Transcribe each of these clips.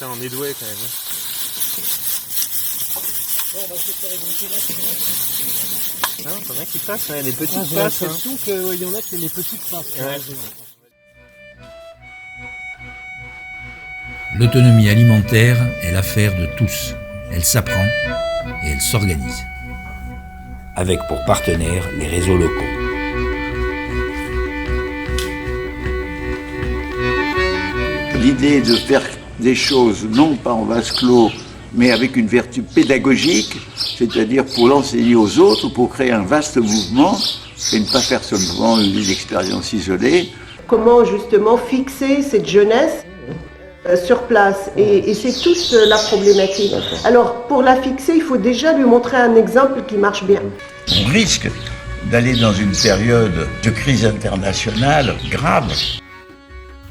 Putain, on est doué quand même. Bon, on va essayer de faire égoutter là, c'est vrai. Non, t'en as qui passent, hein, les petites J'ai passes. l'impression qu'il y en a qui les petites passes. Ouais. L'autonomie alimentaire est l'affaire de tous. Elle s'apprend et elle s'organise. Avec pour partenaires les réseaux locaux. L'idée de faire des choses non pas en vase clos, mais avec une vertu pédagogique, c'est-à-dire pour l'enseigner aux autres, pour créer un vaste mouvement, et ne pas faire seulement une expérience isolée. Comment justement fixer cette jeunesse sur place, et c'est toute la problématique. Alors pour la fixer, il faut déjà lui montrer un exemple qui marche bien. On risque d'aller dans une période de crise internationale grave.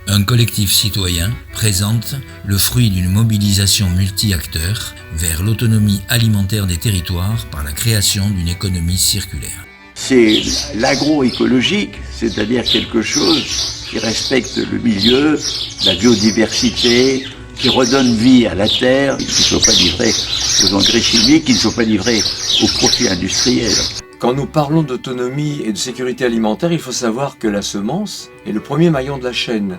Un collectif citoyen présente le fruit d'une mobilisation multi-acteurs vers l'autonomie alimentaire des territoires par la création d'une économie circulaire. C'est l'agroécologique, c'est-à-dire quelque chose qui respecte le milieu, la biodiversité, qui redonne vie à la terre, qui ne soit pas livré aux engrais chimiques, qui ne soit pas livré aux profits industriels. Quand nous parlons d'autonomie et de sécurité alimentaire, il faut savoir que la semence est le premier maillon de la chaîne.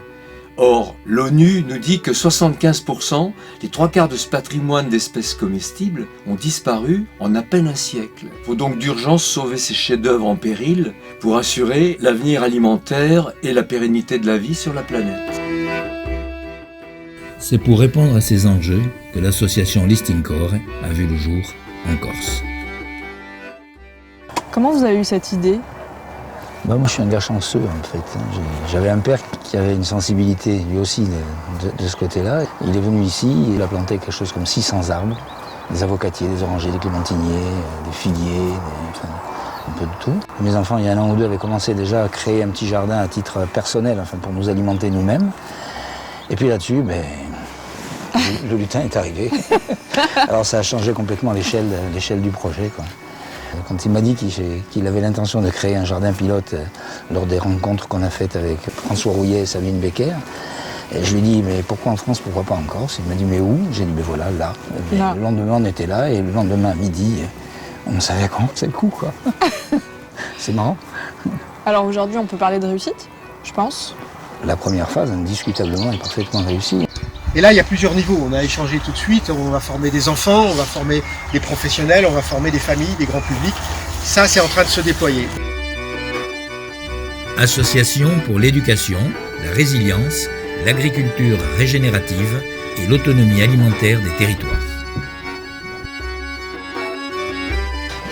Or, l'ONU nous dit que 75%, les 3/4 de ce patrimoine d'espèces comestibles, ont disparu en à peine un siècle. Il faut donc d'urgence sauver ces chefs-d'œuvre en péril pour assurer l'avenir alimentaire et la pérennité de la vie sur la planète. C'est pour répondre à ces enjeux que l'association Listing Core a vu le jour en Corse. Comment vous avez eu cette idée ? Moi, je suis un gars chanceux, en fait. J'avais un père qui avait une sensibilité, lui aussi, de ce côté-là. Il est venu ici, il a planté quelque chose comme 600 arbres, des avocatiers, des orangers, des clémentiniers, des figuiers, un peu de tout. Mes enfants, il y a un an ou deux, avaient commencé déjà à créer un petit jardin à titre personnel, enfin, pour nous alimenter nous-mêmes. Et puis là-dessus, le lutin est arrivé. Alors ça a changé complètement l'échelle du projet, quoi. Quand il m'a dit qu'il avait l'intention de créer un jardin pilote lors des rencontres qu'on a faites avec François Rouillet et Sabine Becker, et je lui ai dit, mais pourquoi en France, pourquoi pas en Corse? Il m'a dit, mais où? J'ai dit, mais voilà, là. Le lendemain, on était là, et le lendemain à midi, on savait quand c'est le coup, quoi. C'est marrant. Alors aujourd'hui, on peut parler de réussite, je pense. La première phase, indiscutablement, est parfaitement réussie. Et là, il y a plusieurs niveaux. On a échangé tout de suite. On va former des enfants, on va former des professionnels, on va former des familles, des grands publics. Ça, c'est en train de se déployer. Association pour l'éducation, la résilience, l'agriculture régénérative et l'autonomie alimentaire des territoires.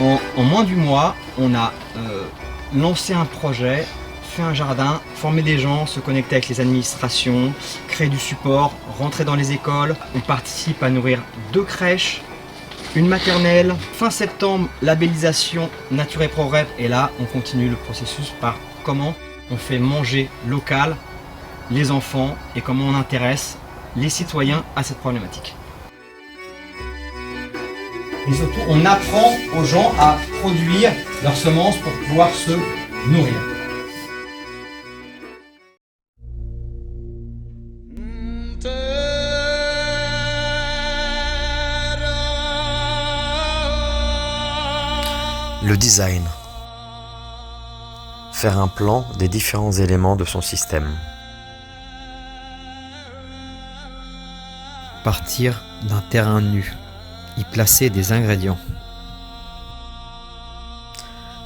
En moins du mois, on a lancé un projet, fait un jardin, former des gens, se connecter avec les administrations, créer du support, rentrer dans les écoles. On participe à nourrir 2 crèches, une maternelle. Fin septembre, labellisation Nature et Progrès. Et là, on continue le processus par comment on fait manger local les enfants et comment on intéresse les citoyens à cette problématique. Et surtout, on apprend aux gens à produire leurs semences pour pouvoir se nourrir. Le design. Faire un plan des différents éléments de son système. Partir d'un terrain nu, y placer des ingrédients.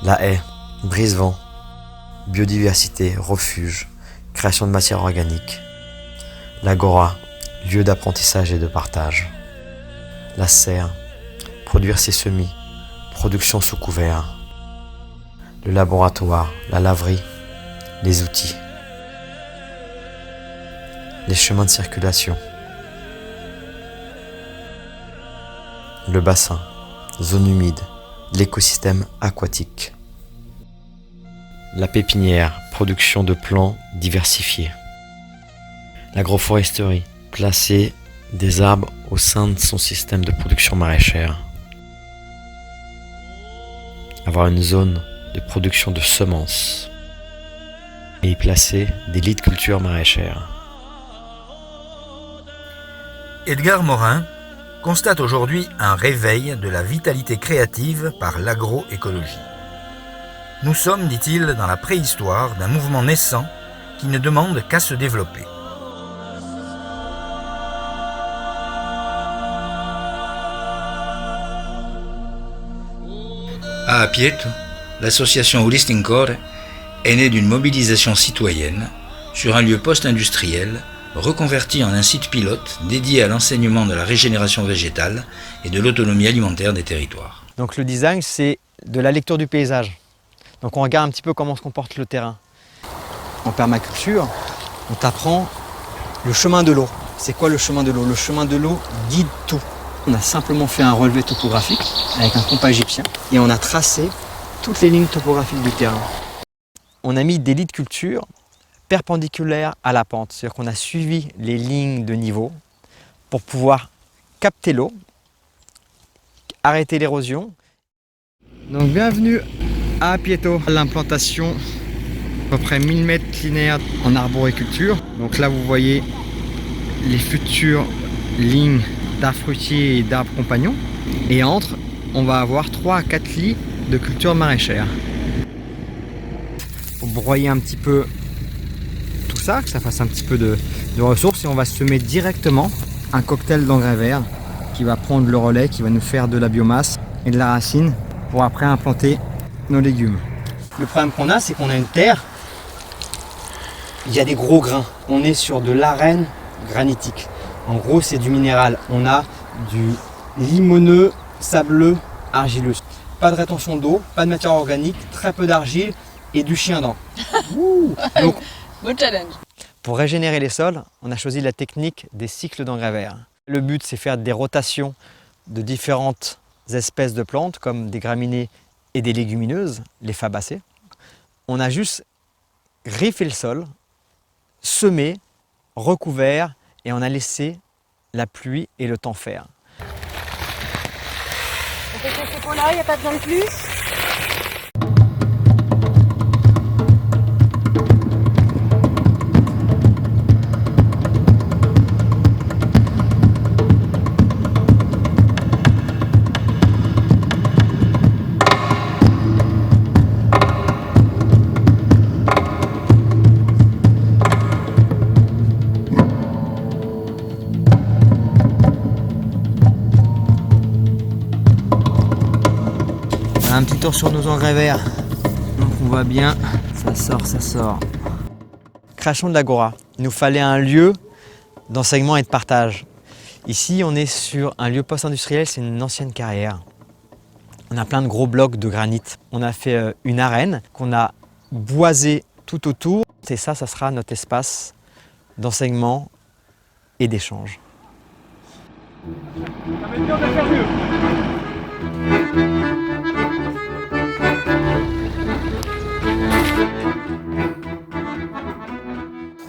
La haie, brise-vent, biodiversité, refuge, création de matière organique. L'agora, lieu d'apprentissage et de partage. La serre, produire ses semis, production sous couvert. Le laboratoire, la laverie, les outils. Les chemins de circulation. Le bassin, zone humide, l'écosystème aquatique. La pépinière, production de plants diversifiés. L'agroforesterie, placer des arbres au sein de son système de production maraîchère. Avoir une zone de production de semences et y placer des lits de culture maraîchère. Edgar Morin constate aujourd'hui un réveil de la vitalité créative par l'agroécologie. Nous sommes, dit-il, dans la préhistoire d'un mouvement naissant qui ne demande qu'à se développer. À Apieto, l'association Ulistincore est née d'une mobilisation citoyenne sur un lieu post-industriel reconverti en un site pilote dédié à l'enseignement de la régénération végétale et de l'autonomie alimentaire des territoires. Donc le design, c'est de la lecture du paysage. Donc on regarde un petit peu comment se comporte le terrain. En permaculture, on t'apprend le chemin de l'eau. C'est quoi le chemin de l'eau? Le chemin de l'eau guide tout. On a simplement fait un relevé topographique avec un compas égyptien et on a tracé toutes les lignes topographiques du terrain. On a mis des lits de culture perpendiculaires à la pente, c'est-à-dire qu'on a suivi les lignes de niveau pour pouvoir capter l'eau, arrêter l'érosion. Donc bienvenue à Apieto, l'implantation à peu près 1000 mètres linéaires en arboriculture. Donc là vous voyez les futures lignes d'arbres fruitiers et d'arbres compagnons. Et entre, on va avoir 3 à 4 lits de culture maraîchère. Pour broyer un petit peu tout ça, que ça fasse un petit peu de ressources, et on va semer directement un cocktail d'engrais verts qui va prendre le relais, qui va nous faire de la biomasse et de la racine pour après implanter nos légumes. Le problème qu'on a, c'est qu'on a une terre, il y a des gros grains. On est sur de l'arène granitique. En gros, c'est du minéral. On a du limoneux, sableux, argileux. Pas de rétention d'eau, pas de matière organique, très peu d'argile et du chien-dent. Donc, Beau challenge. pour régénérer les sols, on a choisi la technique des cycles d'engrais verts. Le but, c'est faire des rotations de différentes espèces de plantes, comme des graminées et des légumineuses, les fabacées. On a juste griffé le sol, semé, recouvert, et on a laissé la pluie et le temps faire. On fait ce coco-là, il n'y a pas besoin de plus. Un petit tour sur nos engrais verts. Donc on voit bien, ça sort, ça sort. Création de l'Agora. Il nous fallait un lieu d'enseignement et de partage. Ici, on est sur un lieu post-industriel, c'est une ancienne carrière. On a plein de gros blocs de granit. On a fait une arène qu'on a boisée tout autour. Et ça sera notre espace d'enseignement et d'échange.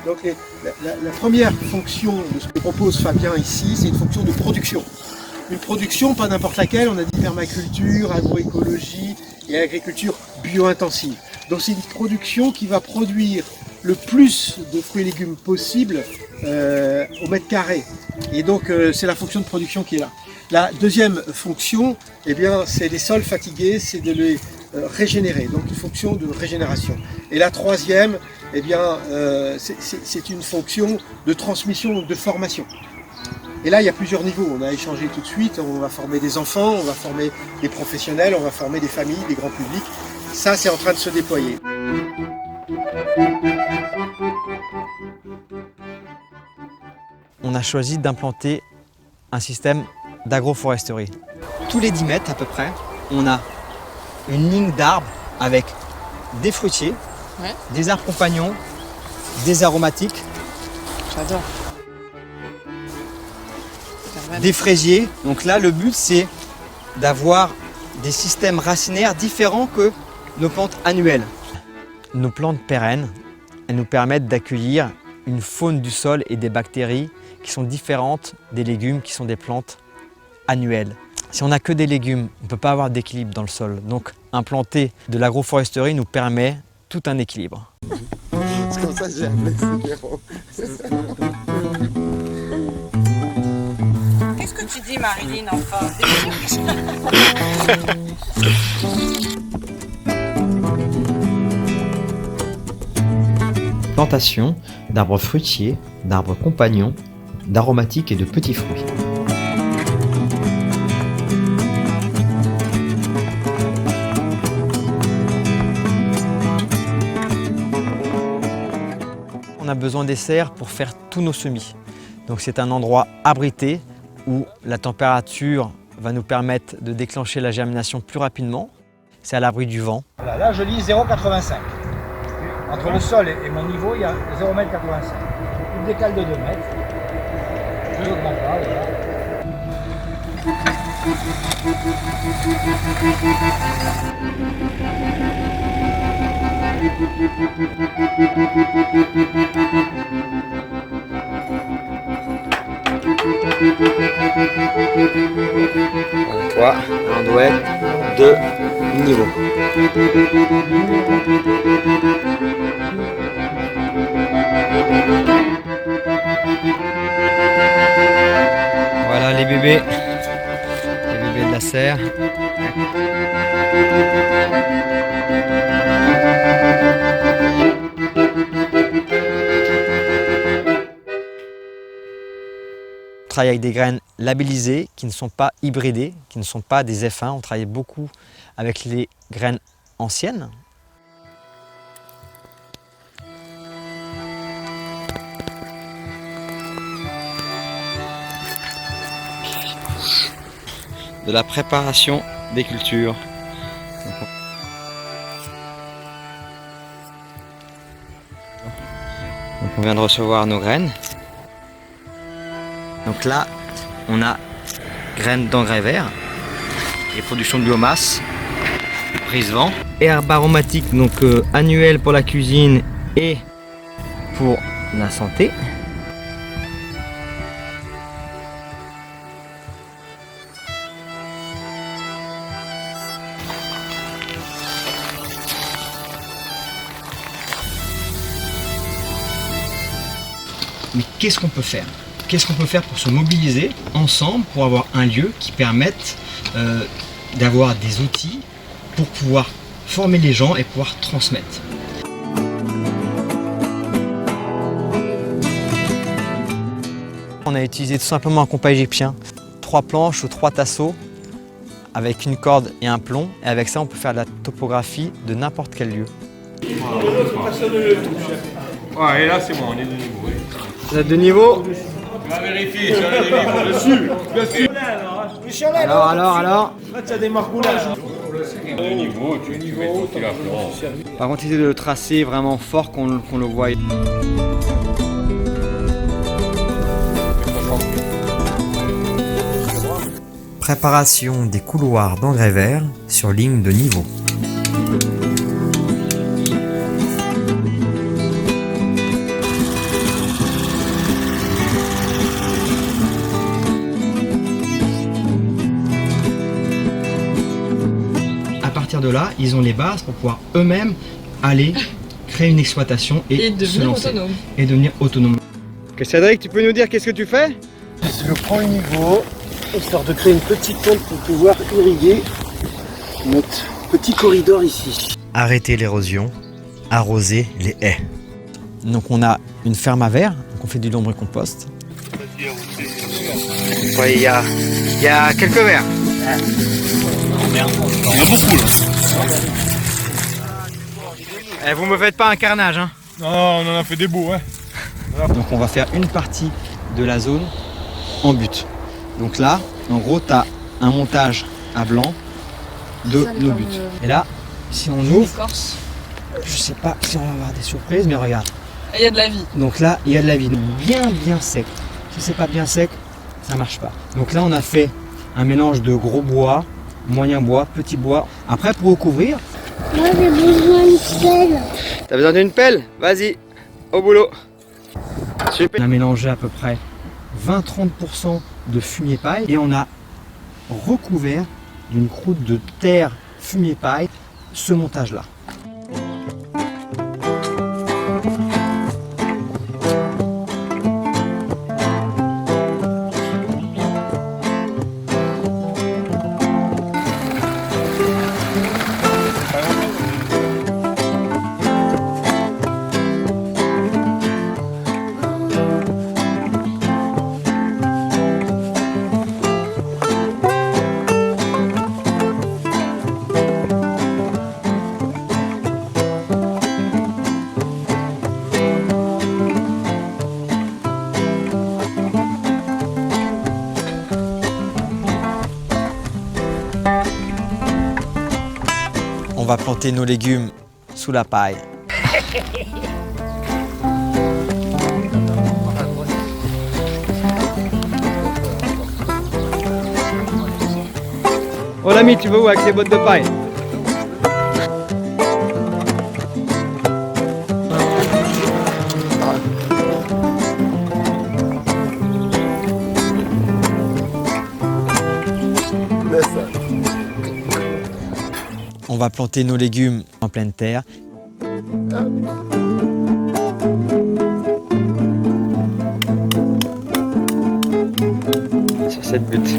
Donc la première fonction de ce que propose Fabien ici, c'est une fonction de production. Une production, pas n'importe laquelle, on a dit permaculture, agroécologie et agriculture bio-intensive. Donc c'est une production qui va produire le plus de fruits et légumes possible au mètre carré. Et donc c'est la fonction de production qui est là. La deuxième fonction, eh bien, c'est les sols fatigués, c'est de les régénérer, donc une fonction de régénération. Et la troisième, eh bien, c'est une fonction de transmission, de formation. Et là, il y a plusieurs niveaux. On a échangé tout de suite, on va former des enfants, on va former des professionnels, on va former des familles, des grands publics. Ça, c'est en train de se déployer. On a choisi d'implanter un système d'agroforesterie. Tous les 10 mètres à peu près, on a une ligne d'arbres avec des fruitiers, des arbres compagnons, des aromatiques, J'adore. des fraisiers. Donc là, le but, c'est d'avoir des systèmes racinaires différents que nos plantes annuelles. Nos plantes pérennes, elles nous permettent d'accueillir une faune du sol et des bactéries qui sont différentes des légumes qui sont des plantes annuelles. Si on n'a que des légumes, on ne peut pas avoir d'équilibre dans le sol. Donc implanter de l'agroforesterie nous permet tout un équilibre. C'est comme ça que j'ai appelé ce numéro. Merci Marilyn, enfin. Plantation d'arbres fruitiers, d'arbres compagnons, d'aromatiques et de petits fruits. On a besoin des serres pour faire tous nos semis. Donc c'est un endroit abrité où la température va nous permettre de déclencher la germination plus rapidement. C'est à l'abri du vent. Voilà, là je lis 0,85. Entre le sol et mon niveau, il y a 0,85 m. Je me décale de 2 mètres. Je n'augmente pas, voilà. Toi, on doit être de niveau. Voilà les bébés de la serre. On travaille avec des graines labellisées qui ne sont pas hybridées, qui ne sont pas des F1. On travaille beaucoup avec les graines anciennes. De la préparation des cultures. Donc on vient de recevoir nos graines. Donc là, on a graines d'engrais verts et production de biomasse, prise vent. Herbes aromatiques, donc annuelles pour la cuisine et pour la santé. Mais qu'est-ce qu'on peut faire? Qu'est-ce qu'on peut faire pour se mobiliser ensemble, pour avoir un lieu qui permette d'avoir des outils pour pouvoir former les gens et pouvoir transmettre? On a utilisé tout simplement un compas égyptien, 3 planches ou 3 tasseaux avec une corde et un plomb, et avec ça on peut faire de la topographie de n'importe quel lieu. Ouais, et là c'est bon, on est de niveau. Oui. Vous êtes de niveau? On va vérifier si on est de niveau dessus. Alors Là tu as des marcoulages. On est de niveau, tu mets tout la planche. Par contre, essayez de le tracer vraiment fort qu'on le voie. Préparation des couloirs d'engrais verts sur ligne de niveau. À partir de là, ils ont les bases pour pouvoir eux-mêmes aller créer une exploitation et se lancer. Et devenir autonome. Cédric, tu peux nous dire qu'est-ce que tu fais? Je prends le niveau, histoire de créer une petite pompe pour pouvoir irriguer notre petit corridor ici. Arrêter l'érosion, arroser les haies. Donc on a une ferme à verre, donc on fait du lombricompost. Ouais, il y a quelques verres. Il y en a beaucoup là. Eh, vous me faites pas un carnage, hein? Non, on en a fait des beaux, hein. Donc on va faire une partie de la zone en but. Donc là, en gros, tu as un montage à blanc de nos buts. Et là, si on ouvre, je sais pas si on va avoir des surprises, mais regarde. Il y a de la vie. Donc là, il y a de la vie. Donc bien sec. Si c'est pas bien sec, ça marche pas. Donc là, on a fait un mélange de gros bois, moyen bois, petit bois. Après, pour recouvrir... Moi, j'ai besoin d'une pelle. T'as besoin d'une pelle? Vas-y, au boulot. Super. On a mélangé à peu près 20-30% de fumier paille et on a recouvert d'une croûte de terre fumier paille ce montage-là. On va planter nos légumes sous la paille. Oh l'ami, tu vas où avec les bottes de paille? On va planter nos légumes en pleine terre. Sur cette butte.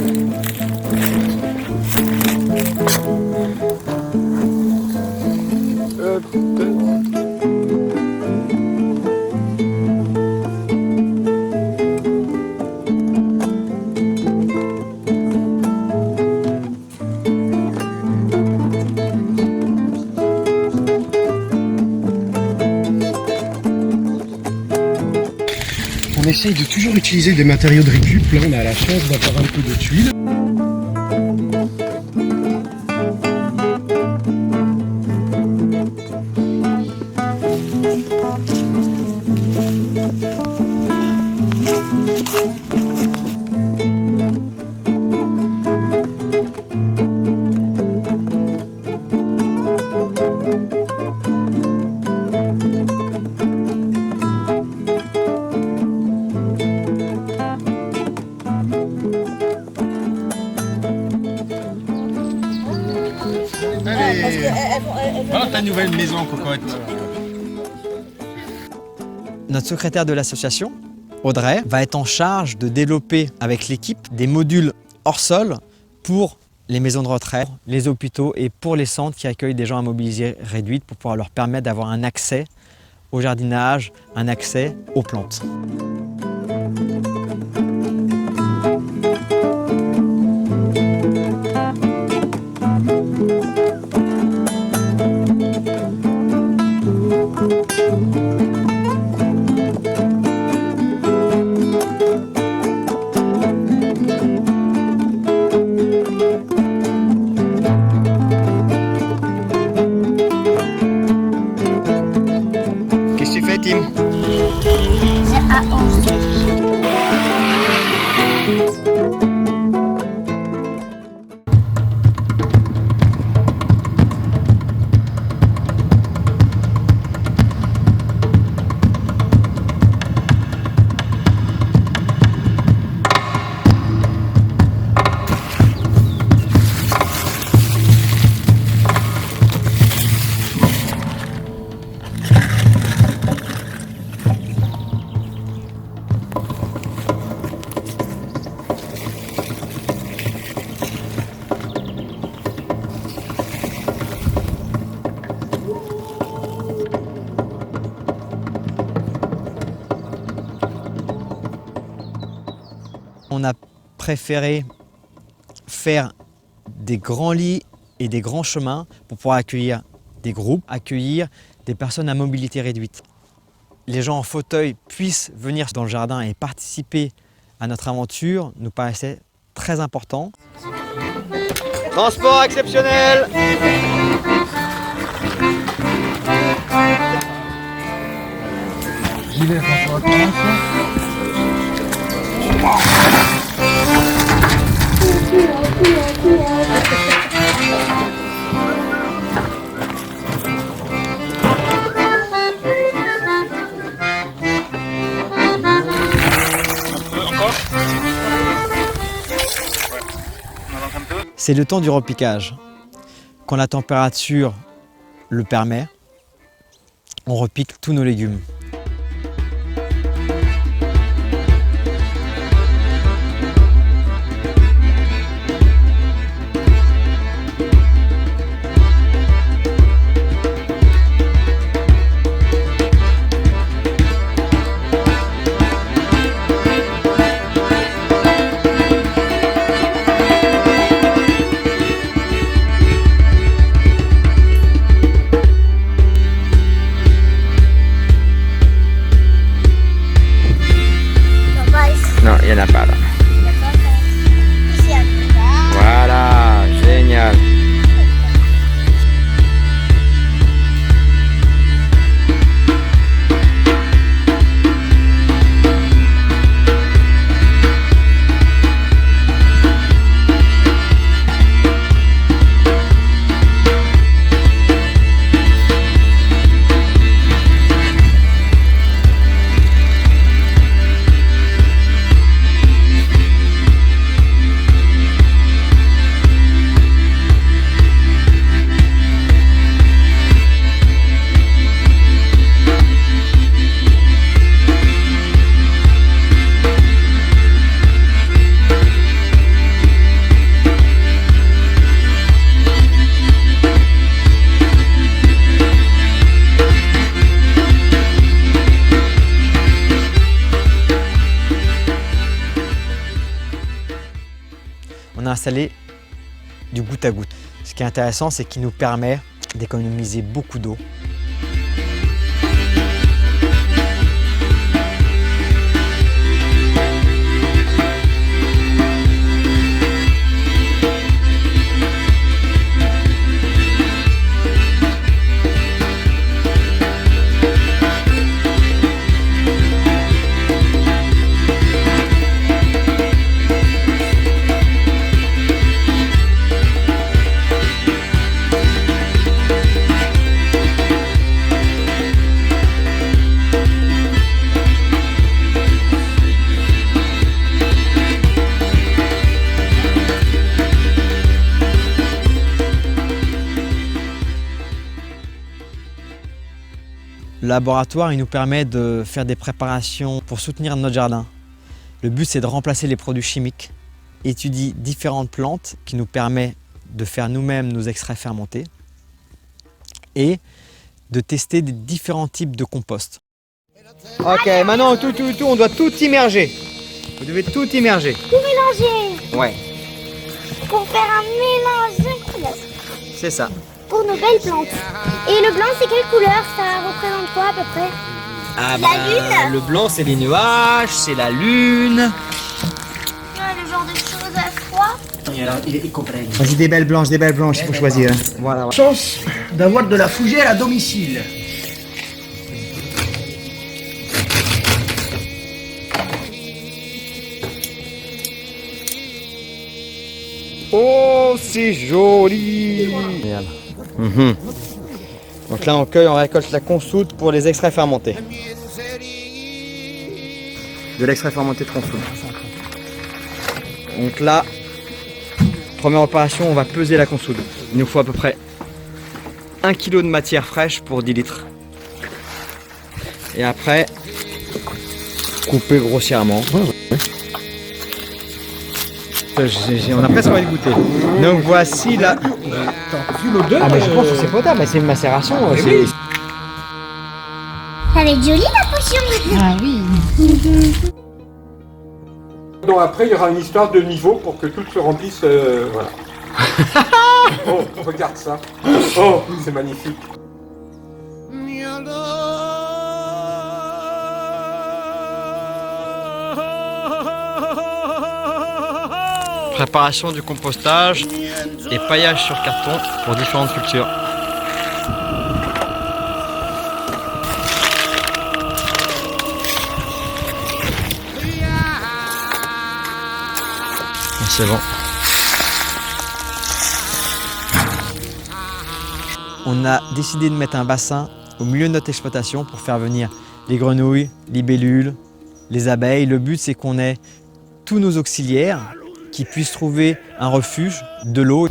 On essaye de toujours utiliser des matériaux de récup. Là, on a la chance d'avoir un peu de tuiles. Dans ta nouvelle maison, cocotte. Notre secrétaire de l'association, Audrey, va être en charge de développer avec l'équipe des modules hors sol pour les maisons de retraite, les hôpitaux et pour les centres qui accueillent des gens à mobilité réduite pour pouvoir leur permettre d'avoir un accès au jardinage, un accès aux plantes. Qu'est-ce que tu fais, Tim? C'est à 11. On a préféré faire des grands lits et des grands chemins pour pouvoir accueillir des groupes, accueillir des personnes à mobilité réduite. Les gens en fauteuil puissent venir dans le jardin et participer à notre aventure nous paraissait très important. Transport exceptionnel. J'y vais, François, commence. C'est le temps du repiquage. Quand la température le permet, on repique tous nos légumes. on a installé du goutte à goutte. Ce qui est intéressant, c'est qu'il nous permet d'économiser beaucoup d'eau. Le laboratoire, il nous permet de faire des préparations pour soutenir notre jardin. Le but, c'est de remplacer les produits chimiques, étudier différentes plantes qui nous permettent de faire nous-mêmes nos extraits fermentés et de tester des différents types de compost. Ok, maintenant tout, on doit tout immerger. Vous devez tout immerger. Tout mélanger. Ouais, Pour faire un mélange incroyable. c'est ça. Pour nos belles plantes. Et le blanc, c'est quelle couleur? Ça représente quoi à peu près? Ah La lune. Le blanc, c'est les nuages, c'est la lune. Le genre de choses à froid. Vas-y, des belles blanches, il faut choisir. Voilà. Chance d'avoir de la fougère à domicile. Oh, c'est joli. Donc là, on récolte la consoude pour les extraits fermentés. De l'extrait fermenté de consoude. Donc là, première opération, on va peser la consoude. Il nous faut à peu près 1 kg de matière fraîche pour 10 litres. Et après, couper grossièrement. On a presque envie de goûter. Donc voici la... Ah mais je pense que c'est potable, c'est une macération. Elle est jolie la potion. Ah oui. Donc après, il y aura une histoire de niveau pour que tout se remplisse. Voilà. Oh, regarde ça. Oh, c'est magnifique. Préparation du compostage et paillage sur carton pour différentes cultures. C'est bon. On a décidé de mettre un bassin au milieu de notre exploitation pour faire venir les grenouilles, les libellules, les abeilles. Le but, c'est qu'on ait tous nos auxiliaires qui puissent trouver un refuge, de l'eau.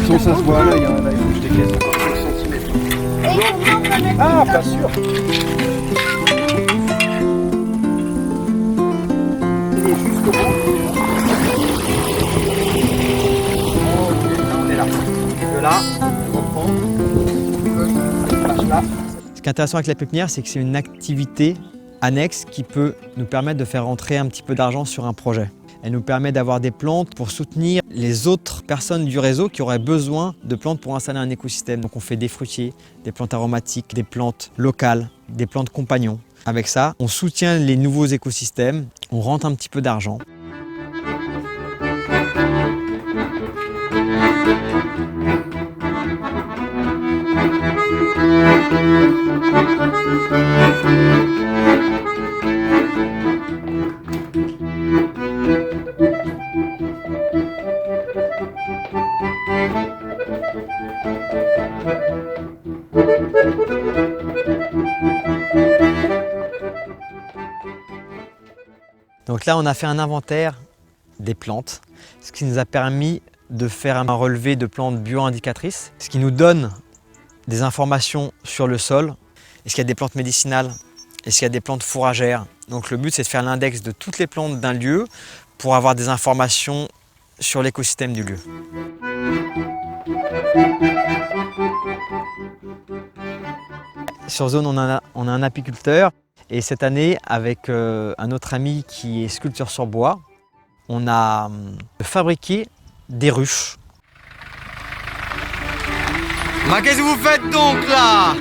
Ça se voit à l'œil, là, il faut que je décaisse encore 5 cm. Ah, pas sûr. Il est juste au bout. On est là. De là, on reprend. Là. Ce qui est intéressant avec la pépinière, c'est que c'est une activité annexe qui peut nous permettre de faire rentrer un petit peu d'argent sur un projet. Elle nous permet d'avoir des plantes pour soutenir les autres personnes du réseau qui auraient besoin de plantes pour installer un écosystème. Donc on fait des fruitiers, des plantes aromatiques, des plantes locales, des plantes compagnons. Avec ça, on soutient les nouveaux écosystèmes, on rentre un petit peu d'argent. Donc là, on a fait un inventaire des plantes, ce qui nous a permis de faire un relevé de plantes bio-indicatrices, ce qui nous donne des informations sur le sol. Est-ce qu'il y a des plantes médicinales? Est-ce qu'il y a des plantes fourragères? Donc le but, c'est de faire l'index de toutes les plantes d'un lieu pour avoir des informations sur l'écosystème du lieu. Sur zone, on a un apiculteur. Et cette année, avec un autre ami qui est sculpteur sur bois, on a fabriqué des ruches. Mais qu'est-ce que vous faites donc là?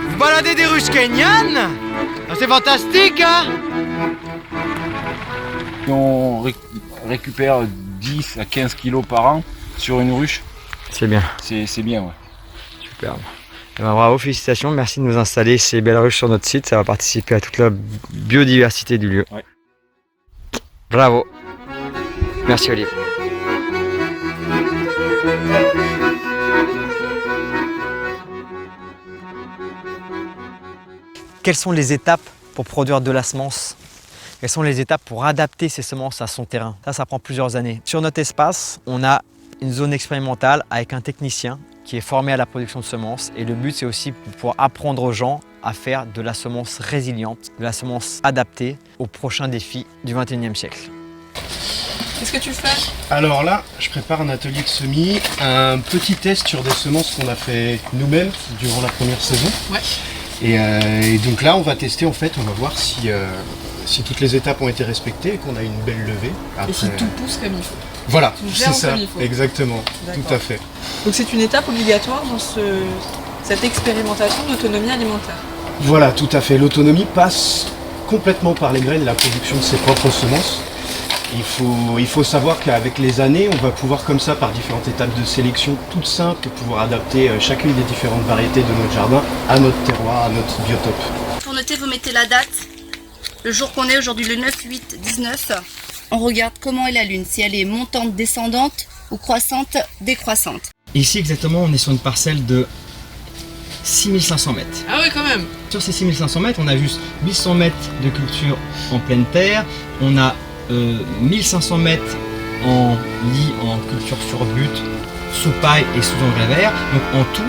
Vous baladez des ruches kenyanes? C'est fantastique, hein? On récupère 10 à 15 kilos par an sur une ruche. C'est bien. C'est bien, ouais. Superbe. Eh ben, bravo, félicitations, merci de nous installer ces belles ruches sur notre site, ça va participer à toute la biodiversité du lieu. Ouais. Bravo. Merci Olivier. Quelles sont les étapes pour produire de la semence? Quelles sont les étapes pour adapter ces semences à son terrain? Ça prend plusieurs années. Sur notre espace, on a une zone expérimentale avec un technicien qui est formé à la production de semences. Et le but, c'est aussi pour apprendre aux gens à faire de la semence résiliente, de la semence adaptée aux prochains défis du XXIe siècle. Qu'est-ce que tu fais? Alors là, je prépare un atelier de semis, un petit test sur des semences qu'on a fait nous-mêmes durant la première saison. Ouais. Et donc là, on va tester, en fait, on va voir si toutes les étapes ont été respectées et qu'on a une belle levée. Après, et si tout pousse comme il faut. Voilà, Tout c'est germe ça, comme il faut. exactement, D'accord. tout à fait. Donc c'est une étape obligatoire dans cette expérimentation d'autonomie alimentaire. Voilà, tout à fait. L'autonomie passe complètement par les graines, la production de ses propres semences. Il faut savoir qu'avec les années, on va pouvoir comme ça, par différentes étapes de sélection toutes simples, pouvoir adapter chacune des différentes variétés de notre jardin à notre terroir, à notre biotope. Pour noter, vous mettez la date, le jour qu'on est aujourd'hui, le 9, 8, 19. On regarde comment est la lune, si elle est montante, descendante ou croissante, décroissante. Ici exactement, on est sur une parcelle de 6500 mètres. Ah oui, quand même. Sur ces 6500 mètres, on a juste 800 mètres de culture en pleine terre, on a 1500 mètres en lit, en culture sur butte, sous paille et sous engrais vert. Donc en tout,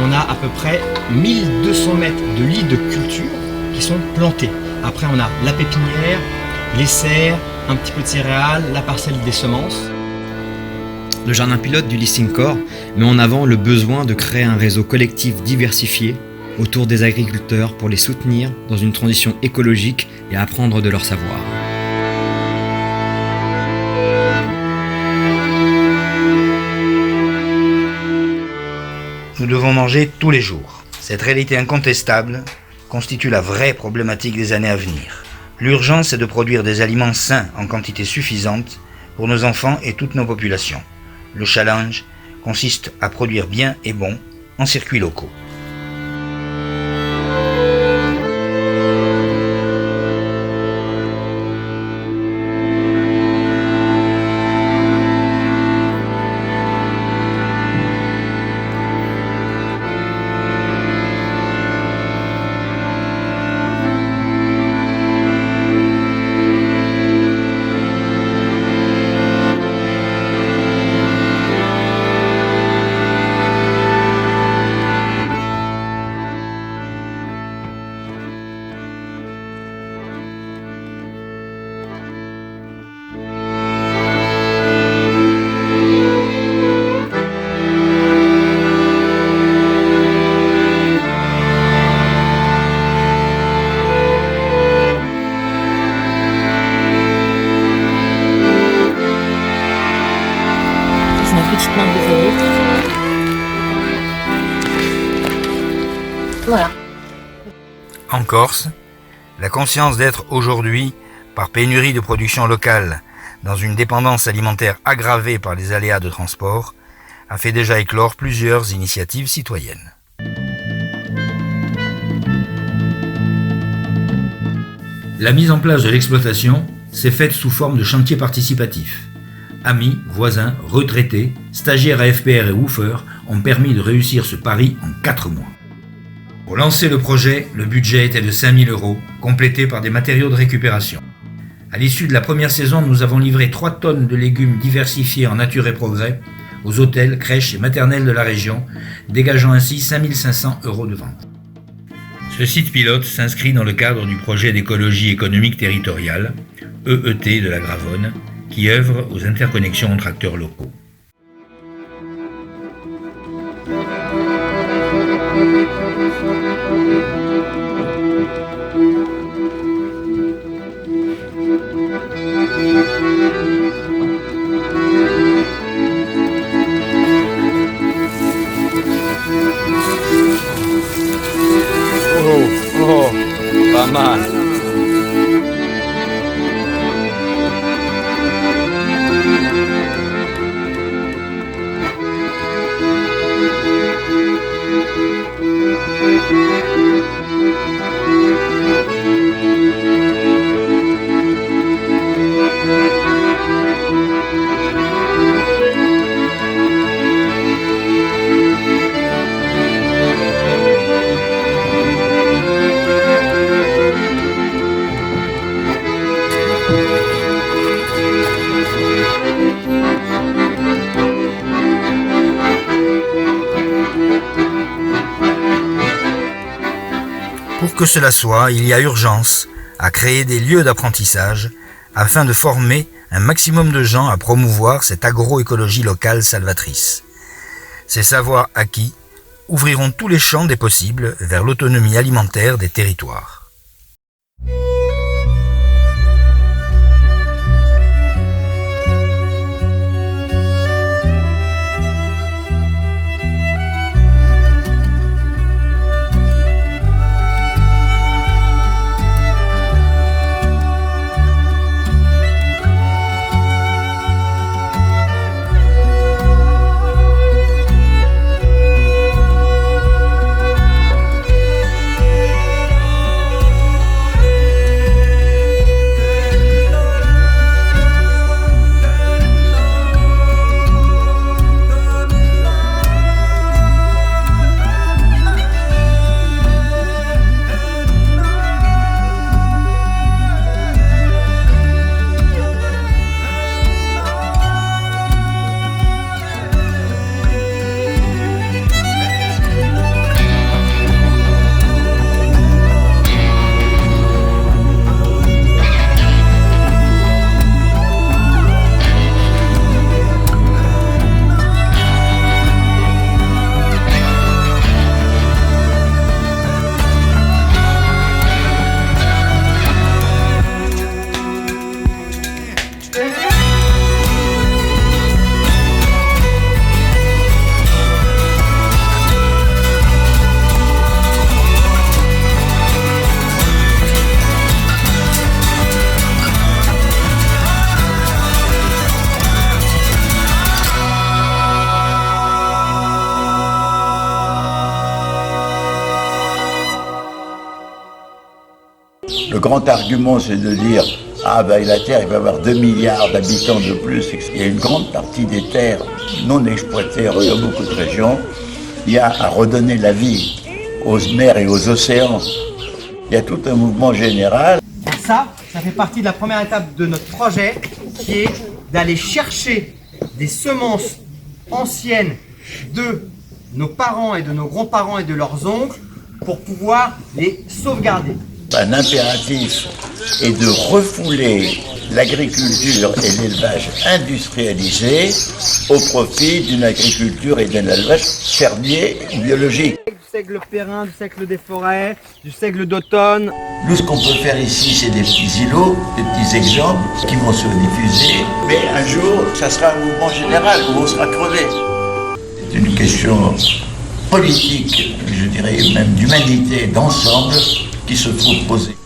on a à peu près 1200 mètres de lits de culture qui sont plantés. Après, on a la pépinière, les serres, un petit peu de céréales, la parcelle des semences. Le jardin pilote du Listing Corps met en avant le besoin de créer un réseau collectif diversifié autour des agriculteurs pour les soutenir dans une transition écologique et apprendre de leur savoir. Nous devons manger tous les jours. Cette réalité incontestable constitue la vraie problématique des années à venir. L'urgence est de produire des aliments sains en quantité suffisante pour nos enfants et toutes nos populations. Le challenge consiste à produire bien et bon en circuits locaux. Voilà. En Corse, la conscience d'être aujourd'hui, par pénurie de production locale, dans une dépendance alimentaire aggravée par les aléas de transport, a fait déjà éclore plusieurs initiatives citoyennes. La mise en place de l'exploitation s'est faite sous forme de chantier participatif. Amis, voisins, retraités, stagiaires à FPR et woofers ont permis de réussir ce pari en 4 mois. Pour lancer le projet, le budget était de 5 000 €, complété par des matériaux de récupération. À l'issue de la première saison, nous avons livré 3 tonnes de légumes diversifiés en nature et progrès aux hôtels, crèches et maternelles de la région, dégageant ainsi 5 500 € de vente. Ce site pilote s'inscrit dans le cadre du projet d'écologie économique territoriale, EET de la Gravonne, qui œuvre aux interconnexions entre acteurs locaux. Pas mal. Pour que cela soit, il y a urgence à créer des lieux d'apprentissage afin de former un maximum de gens à promouvoir cette agroécologie locale salvatrice. Ces savoirs acquis ouvriront tous les champs des possibles vers l'autonomie alimentaire des territoires. Le grand argument, c'est de dire « Ah ben la Terre, il va y avoir 2 milliards d'habitants de plus. » Il y a une grande partie des terres non exploitées dans beaucoup de régions. Il y a à redonner la vie aux mers et aux océans. Il y a tout un mouvement général. Ça fait partie de la première étape de notre projet, qui est d'aller chercher des semences anciennes de nos parents et de nos grands-parents et de leurs oncles pour pouvoir les sauvegarder. Un impératif est de refouler l'agriculture et l'élevage industrialisé au profit d'une agriculture et d'un élevage fermier biologique. Du seigle périn, du seigle des forêts, du seigle d'automne. Nous, ce qu'on peut faire ici, c'est des petits îlots, des petits exemples qui vont se diffuser. Mais un jour, ça sera un mouvement général où on sera crevé. C'est une question politique, je dirais même d'humanité d'ensemble, qui se trouve posée.